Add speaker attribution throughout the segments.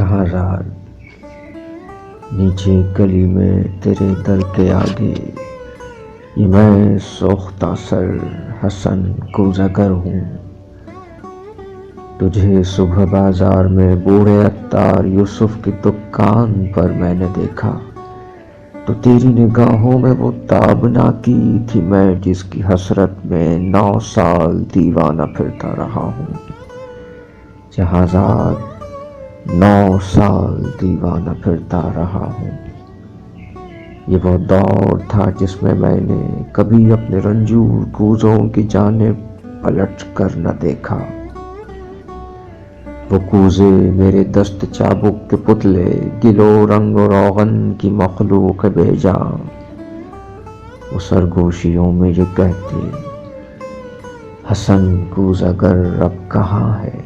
Speaker 1: شہرزاد نیچے گلی میں تیرے در کے آگے، یہ میں سوختہ سر حسن کوزگر ہوں۔ تجھے صبح بازار میں بوڑھے عطار یوسف کی دکان پر میں نے دیکھا، تو تیری نگاہوں میں وہ تابنا کی تھی میں جس کی حسرت میں 9 سال دیوانہ پھرتا رہا ہوں۔ شہرزاد 9 سال دیوانہ پھرتا رہا ہوں۔ یہ وہ دور تھا جس میں نے کبھی اپنے رنجور کوزوں کی جانب پلٹ کر نہ دیکھا۔ وہ کوزے میرے دست چابک کے پتلے، گل و رنگ و روغن کی مخلوق بے جان، وہ سرگوشیوں میں یہ کہتے، حسن کوزگر اب کہاں ہے؟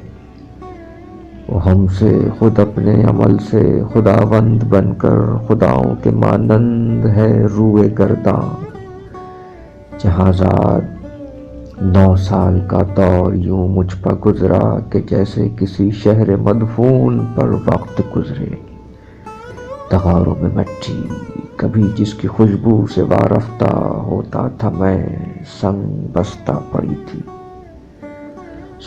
Speaker 1: وہ ہم سے خود اپنے عمل سے خداوند بن کر خداؤں کے مانند ہے روئے گرداں۔ شہرزاد 9 سال کا دور یوں مجھ پر گزرا کہ جیسے کسی شہر مدفون پر وقت گزرے۔ تغاروں میں مٹی کبھی جس کی خوشبو سے وارفتہ ہوتا تھا میں، سنگ بستہ پڑی تھی۔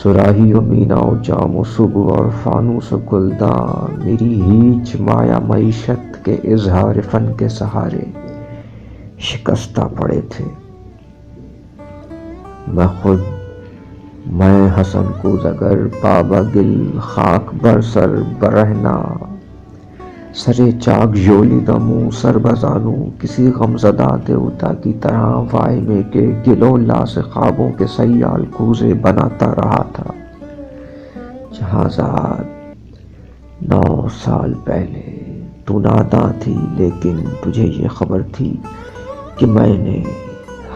Speaker 1: صراحی و مینا و جام و صبح اور فانوس و گلدان میری ہیچ مایا معیشت کے اظہار فن کے سہارے شکستہ پڑے تھے۔ میں حسن کوزگر بابا گل خاک بر سر برہنا، سرے چاک ژولیدہ منہ سر بزانو، کسی غمزدہ دیوتا کی طرح وائمے کے گلو لاس خوابوں کے سیال کوزے بناتا رہا تھا۔ شہرزاد 9 سال پہلے تو ناداں تھی، لیکن تجھے یہ خبر تھی کہ میں نے،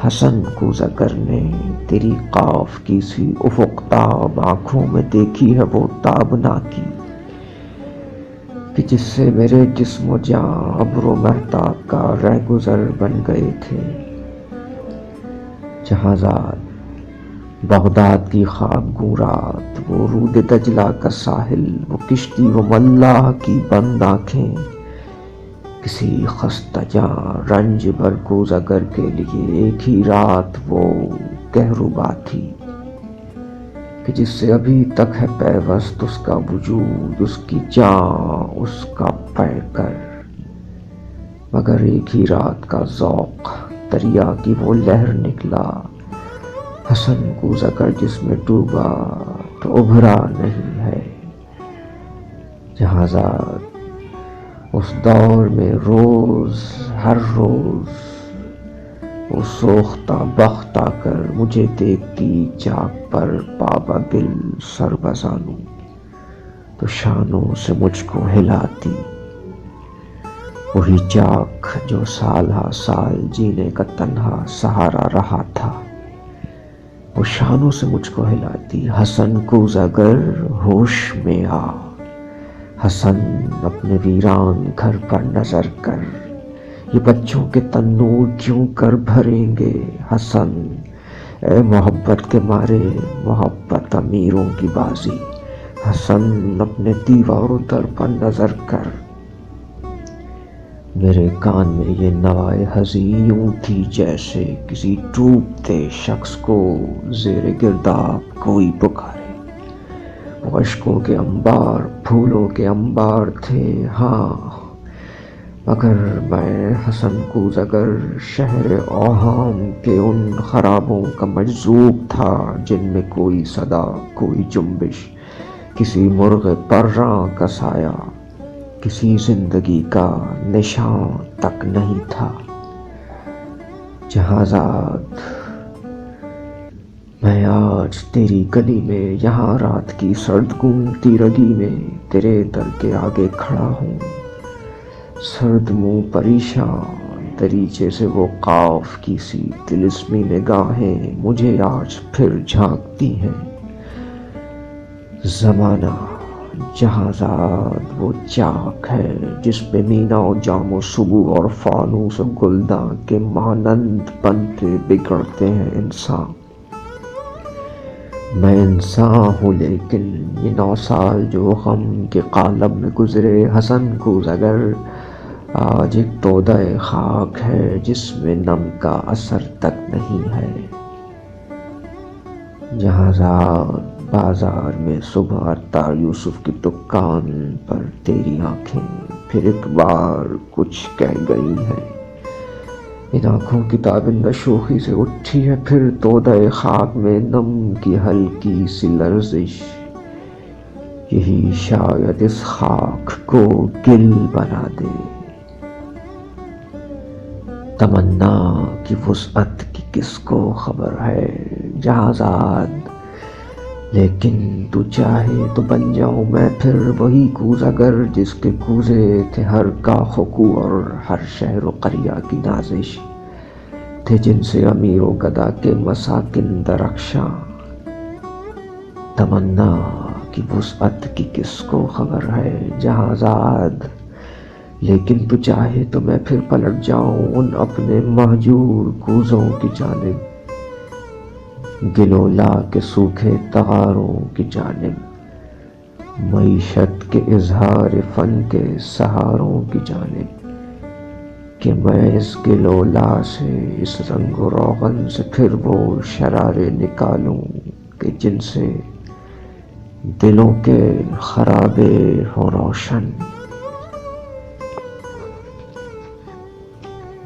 Speaker 1: حسن کوزگر نے، تیری قاف کی سی افق تاب آنکھوں میں دیکھی ہے وہ تابنا کی کہ جس سے میرے جسم و جاں ابر و مہتاب کا رہگذر بن گئے تھے۔ شہرزاد بغداد کی خواب گوں رات، وہ رود دجلہ کا ساحل، وہ کشتی و ملاح کی بند آنکھیں، کسی خستہ جاں رنج بھر کوزگر کے لیے ایک ہی رات وہ کہربا تھی کہ جس سے ابھی تک ہے پیوست اس کا وجود، اس کی جان، اس کا پیکر، مگر ایک ہی رات کا ذوق، دریا کی وہ لہر نکلا، حسن کوزگر جس میں ڈوبا تو ابھرا نہیں ہے۔ شہرزاد اس دور میں روز، ہر روز وہ سوختہ بخت آ کر مجھے دیکھتی، چاک پر بابا گل سر بزانوں تو شانوں سے مجھ کو ہلاتی، وہی چاک جو سال ہا سال جینے کا تنہا سہارا رہا تھا، وہ شانوں سے مجھ کو ہلاتی، حسن کوزگر ہوش میں آ، حسن اپنے ویران گھر پر نظر کر، یہ بچوں کے تنور کیوں کر بھریں گے؟ حسن اے محبت کے مارے، محبت امیروں کی بازی، حسن اپنے دیواروں در پر نظر کر۔ میرے کان میں یہ نوائے حزین یوں تھی جیسے کسی ڈوبتے شخص کو زیر گرداب کوئی پکارے۔ وہ اشکوں کے انبار، پھولوں کے انبار تھے، ہاں، مگر میں حسن کوزگر شہر اوہام کے ان خرابوں کا مجذوب تھا جن میں کوئی صدا، کوئی جنبش، کسی مرغ پراں کا سایہ، کسی زندگی کا نشان تک نہیں تھا۔ شہرزاد میں آج تیری گلی میں، یہاں رات کی سرد گونگتی رگی میں تیرے در کے آگے کھڑا ہوں، سرد منہ پریشان، دریچے سے وہ قاف کی سی طلسمی نگاہیں مجھے آج پھر جھانکتی ہیں۔ زمانہ شہرزاد وہ چاک ہے جس پہ مینا و جام و صبح اور فانوس و گلداں کے مانند بنتے بگڑتے ہیں انسان۔ میں انسان ہوں لیکن یہ 9 سال جو غم کے قالب میں گزرے حسن کوز اگر آج ایک تودہ خاک ہے جس میں نم کا اثر تک نہیں ہے. جہاں رات بازار میں صبح آتا یوسف کی دکان پر تیری آنکھیں پھر ایک بار کچھ کہہ گئی ہیں. ان آنکھوں کی تابندہ شوخی سے اٹھی ہے پھر تودہ خاک میں نم کی ہلکی سی لرزش. یہی شاید اس خاک کو گل بنا دے. تمنا کی وسعت کی کس کو خبر ہے جہاں زاد، لیکن تو چاہے تو بن جاؤں میں پھر وہی کوز اگر جس کے کوزے تھے ہر کاخ و کو اور ہر شہر و قریہ کی نازش، تھے جن سے امیر و گدا کے مساکن درخشاں. تمنا کی وسعت کی کس کو خبر ہے جہاں زاد، لیکن تو چاہے تو میں پھر پلٹ جاؤں ان اپنے مہجور کوزوں کی جانب، گلولا کے سوکھے تغاروں کی جانب، معیشت کے اظہار فن کے سہاروں کی جانب، کہ میں اس گلولا سے اس رنگ و روغن سے پھر وہ شرارے نکالوں کہ جن سے دلوں کے خرابے ہو روشن.